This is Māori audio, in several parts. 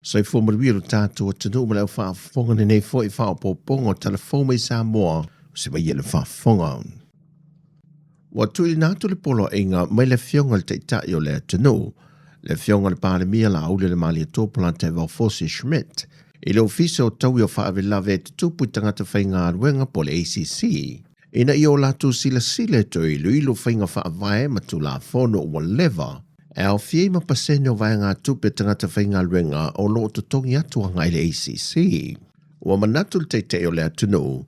Sai fo marwiro tātou tanu ma lau whaafonga nei fo I whaapoponga o telefone Samoa se mai ele whaafonga. Wa tui nātu le polo inga mai le fionga le teitai o le tanu. Le fionga le pāremia la aule le mali tōpula te Valfosi Schmidt. I le ofisa o tau I o whaavelave te tupu I tangata whainga aruenga po le ACC. Ina I o latu sila sile to I luilo whainga whaavae ma tu la fono o lever. E au fie ma pasene o vai ngā tupe tangata whainga aruenga o lo to tongi atu anga I le ACC. Ua manatu le teitei o le atunu.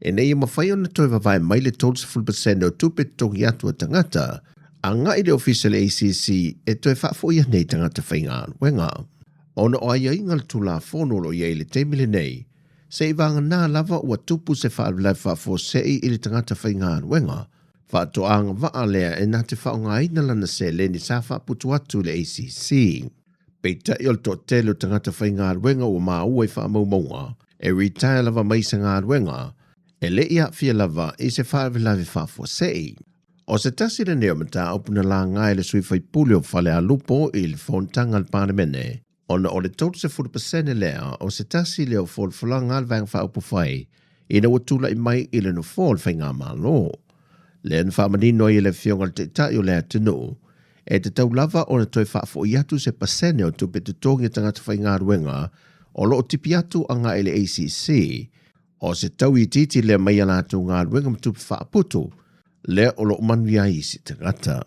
E nei ma whai o na toi vai mai le 12% o tupe tongi atu a tangata. Anga I le ofisa le ACC e toi whaafoia nei tangata whainga aruenga. Ona o aia inga le tula fono lo iei le teimile nei. Se I vanga nā lava ua tupu se whaalai whaafosei I le tangata whainga aruenga. Whaatoanga waa lea e nā te whaonga ina lana se le ni sa whaaputu atu le ACC. Peita I o to telo tangata whainga aruenga o maa ue whaamaumaunga. E retire lava maisa ngā aruenga. E le ia fia lava I se whaalai whaafosei. O se tasi le neo mata opuna la ngai le sui whaipule o whale a lupo I le whontanga al pāremene. Ona o le tautu se 40% lea o se tasi leo wholwhalanga al vang whaupu whai. Ina watula I mai I le no whol whainga malo. Le an whamanino I le fionga te tai o le atinu. E te tau lava o na toi whaafo I atu se pasene o tupe te tongi tangata whainga ruenga o lo o tipi atu anga I le ACC. O se tau I titi le mai ala atu ngā ruenga mtupe whaaputu. Le o lo manuia I si tangata.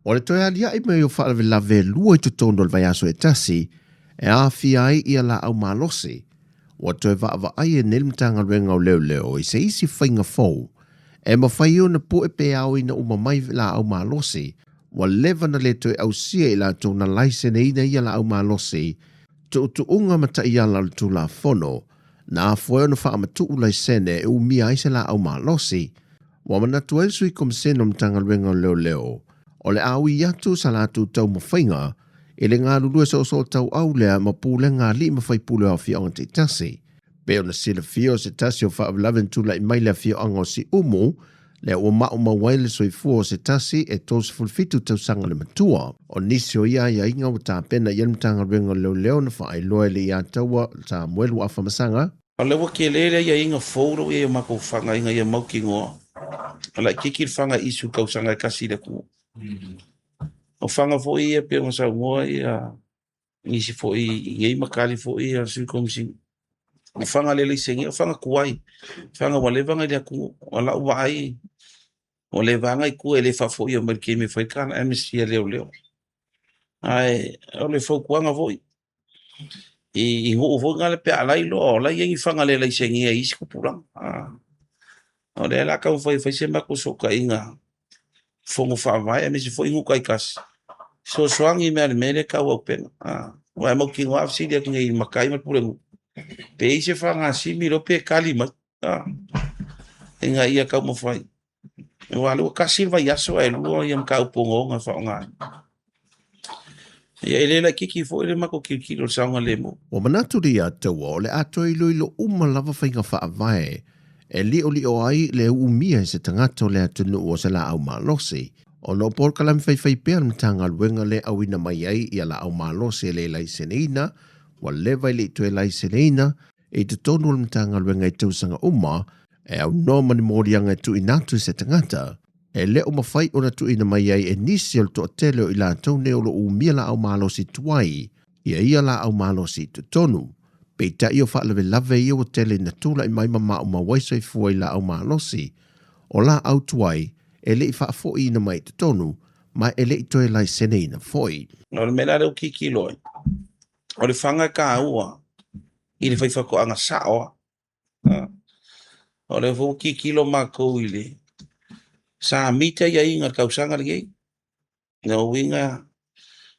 O le toi alia I mai o whaalawe lave lua I tutondo le vai aso e tasi, e a fia ai I ala au malosi. O toi vaava ai e nelmtanga ruenga o leo leo I se isi whainga fau. E ma whai o na po e pe au ina umamai la au malosi, wa leva na le toi au sia I la tō na laise ne ina I ala au malosi, tu unga mata I ala tu la fono, na a fweo na wha amatu ulai sene e umia ai se la au malosi, wa manatu ai sui kom seno mtanga ruenga o leo leo. O le au I atu sa la tu tau mawhainga, e le ngā lulua sa oso tau au lea ma pūle ngā li mawhai pūle au fia anga te tasi. Pe o na sila fia o se tasi o whaavlaven tula I mai lea fia anga o si umu, lea o mao mawaile soi fua o se tasi e tos fulfitu tau sanga le matua. O nisi o ia inga o tā pena ianmtanga renga leo leo na wha ai loe le ia taua tā muelu a whamasanga. O lewa ke lele ia inga fōro e o mako whanga inga ia mauki ngoa. O lai kikir whanga isu kausanga kasi le ku. O whanga fo ia pe o sa ngoa ia nisi fo I ngei makali fo ia sui komising. O whanga lele sengi, o whanga kuai. Whanga wale vanga lia ku, o la ua ai. O le vanga I ku e le whafo ia marike me whaikana emisphere leo leo. Ai, o le whaukuanga fo I ngō fo ngale pe alai lo, o lai ingi whanga lele sengi e isi kupurang. O le la kau whai se mako soka inga. Fongo whaavai emisi fo ingu kai kasi. So soangi mea le mele kau au penga. O e mau ki ngā afsiri aki ngai makai matpurengu. Pe ise whanga simi ro pe kalima. Inga ia kau mawhai. Wa lua kasir vai aso e lua ia mkau pongo ngā whaonga. Ia ele la kiki fo ele mako kirkiro saunga lemo. O manatu ria taua o le ato I luilo lava whainga whaavae. E li o ai le umia se tangata o le atunu o se la au malosi. O no por kalam whai pēr mtanga luenga le au ina mai ai I la au malosi le lai seneina, wa lewa le tue lai seneina, e te tonu mtanga luenga I tausanga uma, e au no mani morianga tu inatu se tangata, e le o mawhai o na tu ina mai ai e nisi o to atele o I la taune o lo umia la au malosi tuai, ia la au malosi tu tonu. Peita I o whaalawe lave I o tele na tula I mai mama o mawaiso I fua I la au malosi, o la au tuai, e le I whaafo I na mai te tonu, ma e le I toe lai sene I na foi. O le mena reo kiki loi. O le whanga ka ua. I le whaifako anga sao. O le fo kiki lo mako I le. Sa mita ia inga kausanga le gei. Na winga.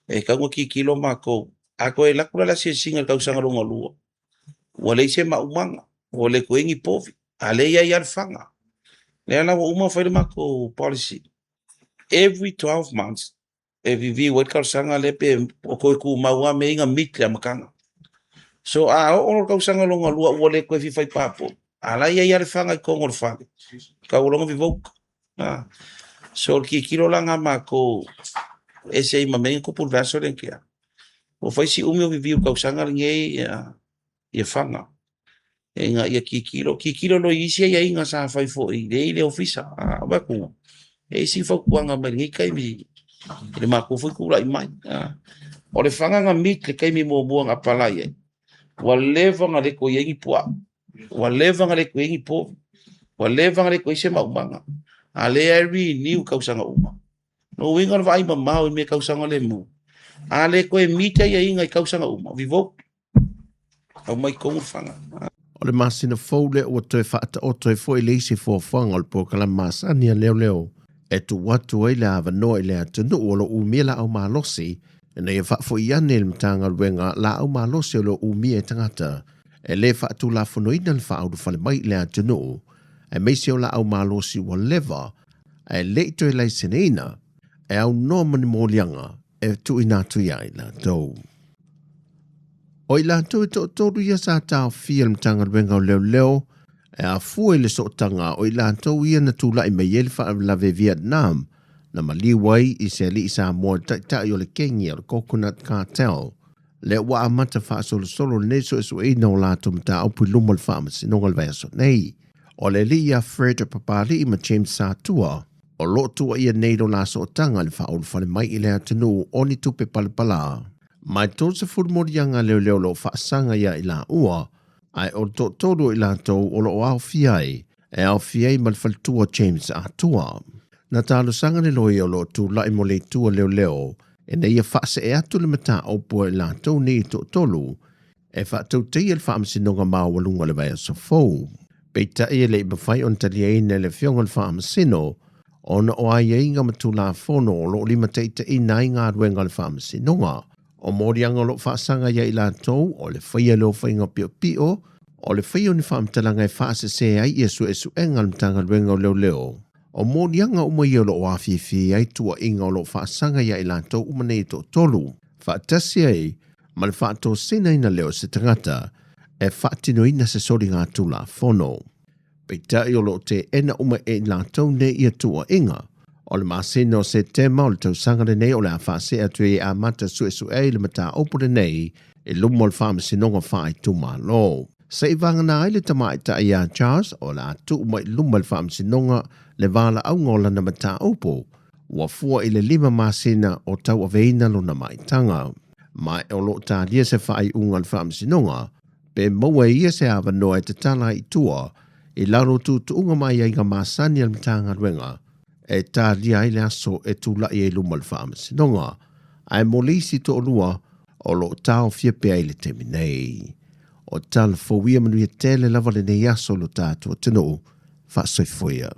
E kaunga kiki lo mako. Ako e lakura la singa kausanga lo ngalua. Wa le se maumanga. O le kuengi povi. A le ia ia whanga. Le ana wa uma whaere mako policy. Every 12 months, e vivi wet kausanga le pe o koe ku maua me inga mitla makanga. So a o kausanga longa lua ua le koe fifai papo. Ala ia ia le whanga I kongo le whanga. Ka ulonga vivouka. So ki kilo langa mako e se ima mengi kupul vaso renkia. O fai si umi o viviu kausanga ngei ia fanga. E nga ia kikilo lo isi ia inga sa fai fo i le ofisa. Baku. E si fa kuanga mai ngai kai mi. Le mako foi kula i mai. O le fanga nga mit le kai mi mo buang apala ia. Wa leva nga le ko yengi pua. Wa leva nga le ko yengi po. Wa leva nga le ko ise maumanga. A le ari niu kausanga uma. No winga vai mamau me kausanga le mu. A le ko e mita ia inga kausanga uma. Vivo. Au mai kongu fanga. O le masina foule o toi whaata o toi fo i leisi fo whanga o le pokala masania leo. E tu watu ai le awa noa i le atunu o lo umila au malosi. E nei e whaafo i ane le mtanga ruenga la au malosi o lo umia e tangata. E le whaatu la whanoina le whaaudu whale mai le atunu. E meisi o la au malosi wa leva. E leito e lai seneina. E au noa mani mōlianga. E tu inatu iai la tau. O i lātou e toru ia sa tāo fia le mtanga ruenga o leo. E a fua le sotanga o i lātou ia na tūla i mei ele wha lave Vietnam. Na maliwai i se li sa mua tai o le kengi o le Coconut Cartel. Le wa amata wha solo neso e so e na o lātou mta au pui lumal wha masinonga le vaya so nei. O le li ia Fred Papali i ma James Satua. O lotua ia neido la sotanga le wha o le whale mai i le atanu o ni tupe palapala. Mai tōse furmorianga leo lo whaasanga ia i la ua, ai o tōtoro i la tau o lo au fiai, e au fiai mal faltua James atua. Na tālo sanga le loi o lo tū lai mo le tua leo, e nei a whaase e atu le mata opo e la tau ni i tōtoro, e whaatau tei e le whaamasinonga maa walunga le vaya so fau. Peita e le mawhai on tali e ne le fionga le whaamasino, ona o ai e inga matu la fono o lo lima teita i nai ngā ruenga le whaamasinonga. O morianga lo whaasanga ia i la tau, o le whaia lo whainga pio, o le whaia ni whaamtalanga e whaase se ai i esu enga le mtanga ruenga o leo. O morianga umai o lo wafifi ai tua inga o lo whaasanga ia i la tau umane i tolu. Whaatasi ai, ma le whaato sena ina leo se tangata, e whaatino ina se sori ngā tula fono. Peitai o lo te ena umai e la tau ne ia tua inga, o le masino se tema o le tausanga le nei o le a whaase atu e a mata su e le mata opo le nei e lumo le whaamasinonga whaai tuma lo. Se i vanga na le tamai ta ia Charles o le atu umai lumo le whaamasinonga le vala au ngola na mata opo ua fua i le 5 masina o tau aveina lo na maitanga. Mai o lo ta lia se whaai unga le whaamasinonga pe maua ia se awa noa e te tala i tua i laro tu unga mai a inga masani al mtanga ruenga. E tā lia ai le aso e tūla i e luma le whaamasinonga, ai molisi to olua o lo tāo fia pe ai le temi nei. O tāla fawia manuia tele lava le nei aso lo tātua tino, wha soifoia.